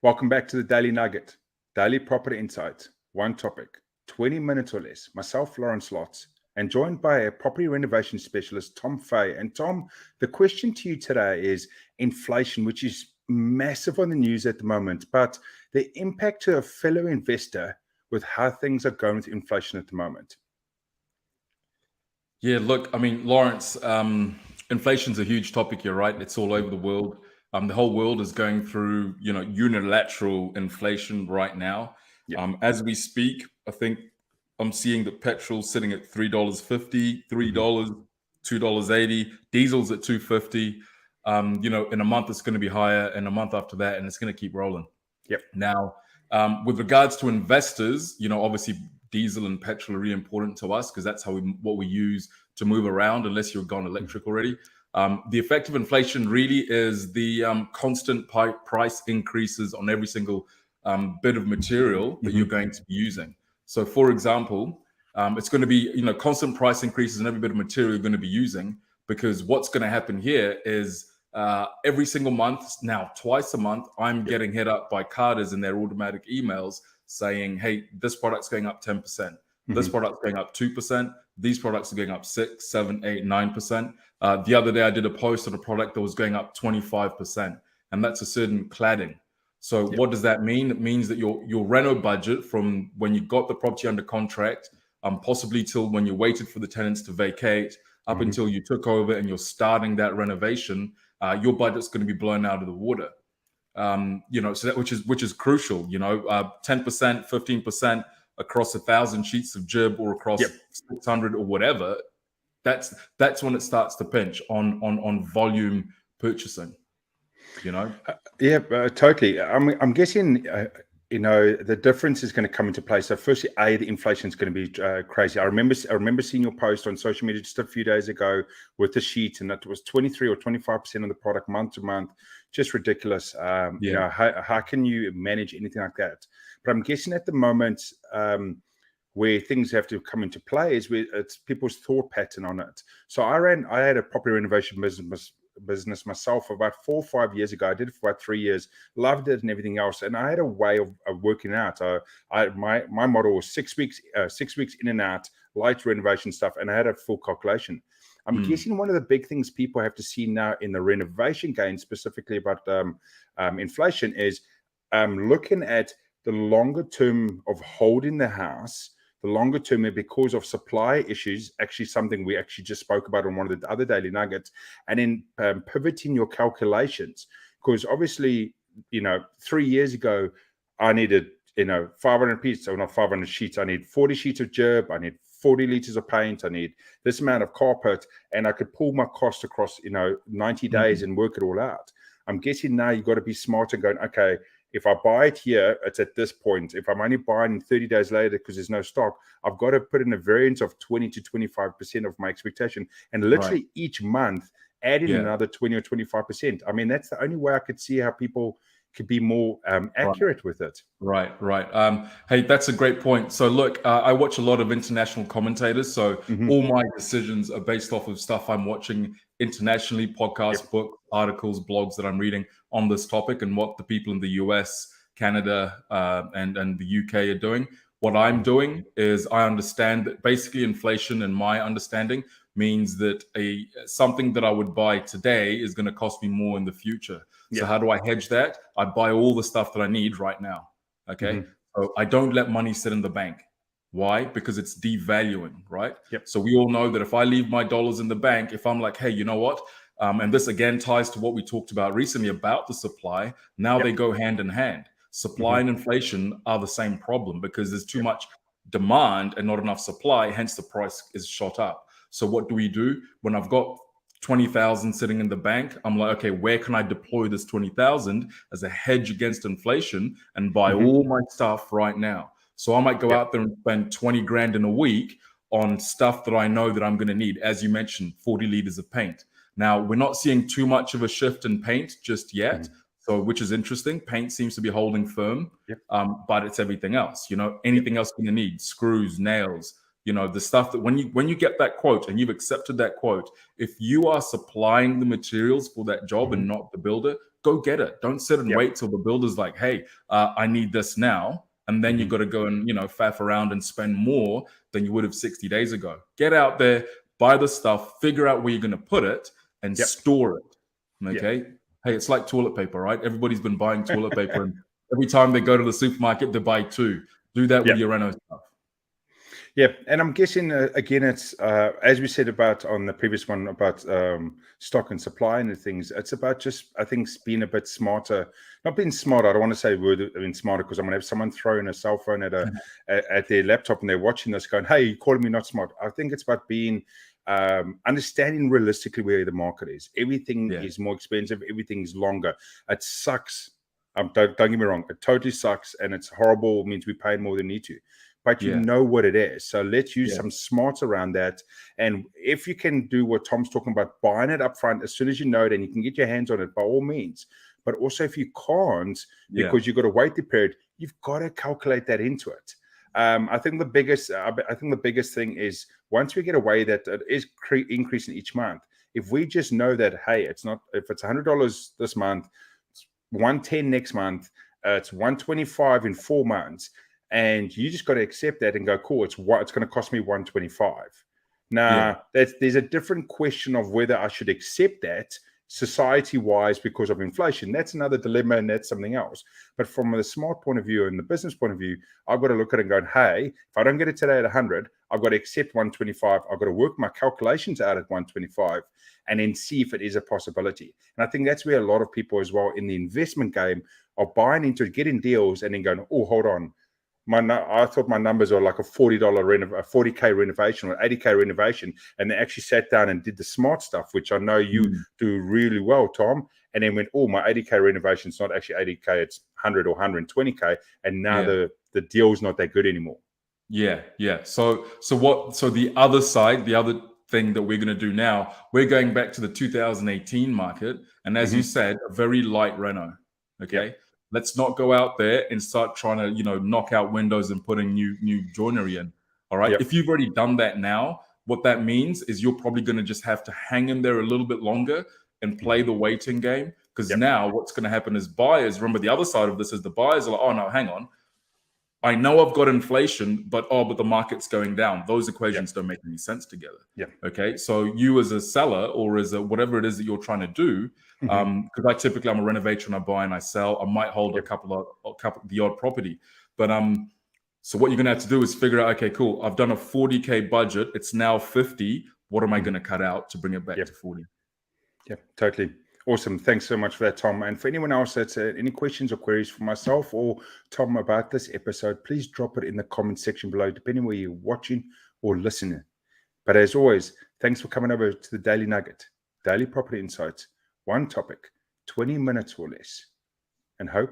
Welcome back to the Daily Nugget, Daily Property Insights, one topic, 20 minutes or less. Myself, Lawrence Lotze, and joined by a property renovation specialist, Tom Faye. And Tom, the question to you today is inflation, which is massive on the news at the moment, but the impact to a fellow investor with how things are going with inflation at the moment. Yeah, look, I mean, Lawrence, inflation's a huge topic. You're right. It's all over the world. The whole world is going through, unilateral inflation right now. Yeah. As we speak, I think I'm seeing that petrol's sitting at $3.50, $3, $2.80, diesel's at $2.50. In a month it's going to be higher, and a month after that, and it's going to keep rolling. Yep. Now, with regards to investors, obviously diesel and petrol are really important to us because that's what we use to move around, unless you've gone electric already. The effect of inflation really is the constant price increases on every single bit of material that you're going to be using. So, for example, it's going to be constant price increases on every bit of material you're going to be using, because what's going to happen here is every single month, now twice a month, I'm getting hit up by carders in their automatic emails saying, hey, this product's going up 10%, this product's going up 2%, these products are going up 6, 7, 8, 9%. The other day I did a post on a product that was going up 25%, and that's a certain cladding. So what does that mean? It means that your reno budget from when you got the property under contract, possibly till when you waited for the tenants to vacate, up until you took over and you're starting that renovation, your budget's going to be blown out of the water. So that which is crucial. 10%, 15% across 1,000 sheets of jib or across 600 or whatever. That's when it starts to pinch on volume purchasing. Totally. I'm guessing. The difference is going to come into play. So firstly, the inflation is going to be crazy. I remember seeing your post on social media just a few days ago with the sheet, and it was 23 or 25% of the product month to month. Just ridiculous. How can you manage anything like that? But I'm guessing at the moment, where things have to come into play is where it's people's thought pattern on it. So I had a property renovation business myself about 4 or 5 years ago. I did it for about 3 years, loved it and everything else, and I had a way of working out. My model was 6 weeks in and out, light renovation stuff, and I had a full calculation. I'm guessing one of the big things people have to see now in the renovation game, specifically about inflation, is looking at the longer term of holding the house. The longer term, because of supply issues, actually something we actually just spoke about on one of the other daily nuggets, and then pivoting your calculations. Because obviously, 3 years ago, I needed, 500 pieces, or not 500 sheets. I need 40 sheets of jib. I need 40 liters of paint. I need this amount of carpet, and I could pull my cost across, 90 days and work it all out. I'm guessing now you've got to be smarter, going, okay, if I buy it here, it's at this point. If I'm only buying 30 days later because there's no stock, I've got to put in a variance of 20 to 25% of my expectation. And literally each month, add in another 20 or 25%. I mean, that's the only way I could see how people could be more accurate with it. Right. Hey, that's a great point. So look, I watch a lot of international commentators. So all my decisions are based off of stuff I'm watching internationally, podcasts, books, articles, blogs that I'm reading on this topic, and what the people in the US, Canada, and the UK are doing. What I'm doing is I understand that basically inflation, in my understanding, means that something that I would buy today is going to cost me more in the future. So how do I hedge that? I buy all the stuff that I need right now. Okay. So I don't let money sit in the bank. Why? Because it's devaluing, right? So we all know that if I leave my dollars in the bank, if I'm like, hey, you know what? And this again ties to what we talked about recently about the supply. Now they go hand in hand. Supply and inflation are the same problem, because there's too much demand and not enough supply. Hence the price is shot up. So what do? When I've got 20,000 sitting in the bank, I'm like, okay, where can I deploy this 20,000 as a hedge against inflation and buy all my stuff right now? So I might go out there and spend 20 grand in a week on stuff that I know that I'm going to need. As you mentioned, 40 liters of paint. Now, we're not seeing too much of a shift in paint just yet. So, which is interesting. Paint seems to be holding firm, but it's everything else. Anything else you're going to need: screws, nails. The stuff that when you get that quote and you've accepted that quote, if you are supplying the materials for that job and not the builder, go get it. Don't sit and wait till the builder's like, hey, I need this now. And then you've got to go and, faff around and spend more than you would have 60 days ago. Get out there, buy the stuff, figure out where you're going to put it and store it. Okay. Hey, it's like toilet paper, right? Everybody's been buying toilet paper, and every time they go to the supermarket, they buy 2. Do that with your reno stuff. Yeah, and I'm guessing again, it's as we said about on the previous one about stock and supply and the things. It's about just, I think, being a bit smarter. Not being smarter. I don't want to say word being smarter, because I'm gonna have someone throwing a cell phone at at their laptop and they're watching this, going, "Hey, you're calling me not smart." I think it's about being understanding realistically where the market is. Everything is more expensive. Everything's longer. It sucks. Don't get me wrong. It totally sucks, and it's horrible. It means we pay more than need to. But you know what it is. So let's use some smarts around that. And if you can do what Tom's talking about, buying it up front as soon as you know it and you can get your hands on it, by all means. But also if you can't, because you've got to wait the period, you've got to calculate that into it. I think the biggest thing is, once we get away that it is increasing each month, if we just know that, hey, it's not, if it's $100 this month, it's $110 next month, it's $125 in 4 months. And you just got to accept that and go, cool, it's going to cost me $125. Now, there's a different question of whether I should accept that society-wise because of inflation. That's another dilemma, and that's something else. But from the smart point of view and the business point of view, I've got to look at it and go, hey, if I don't get it today at 100, I've got to accept 125. I've got to work my calculations out at 125 and then see if it is a possibility. And I think that's where a lot of people as well in the investment game are buying into it, getting deals, and then going, oh, hold on. I thought my numbers are like a $40K renovation or $80K renovation, and they actually sat down and did the smart stuff, which I know you do really well, Tom. And then went, oh, my 80K renovation is not actually 80K, it's 100 or 120K, and now the deal's not that good anymore. Yeah. So the other side, the other thing that we're going to do now, we're going back to the 2018 market, and as you said, a very light reno. Okay. Let's not go out there and start trying to, knock out windows and putting new joinery in. All right. If you've already done that now, what that means is you're probably going to just have to hang in there a little bit longer and play the waiting game. Because now what's going to happen is buyers, remember the other side of this is the buyers are like, oh, no, hang on. I know I've got inflation, but the market's going down. Those equations don't make any sense together. Okay. So you as a seller or as a whatever it is that you're trying to do, because I'm a renovator and I buy and I sell. I might hold a couple the odd property, but so what you're gonna have to do is figure out, okay, cool. I've done a 40K budget. It's now 50. What am I gonna cut out to bring it back to 40? Yeah, totally. Awesome. Thanks so much for that, Tom. And for anyone else that's any questions or queries for myself or Tom about this episode, please drop it in the comment section below, depending where you're watching or listening. But as always, thanks for coming over to the Daily Nugget, Daily Property Insights, one topic, 20 minutes or less, and hope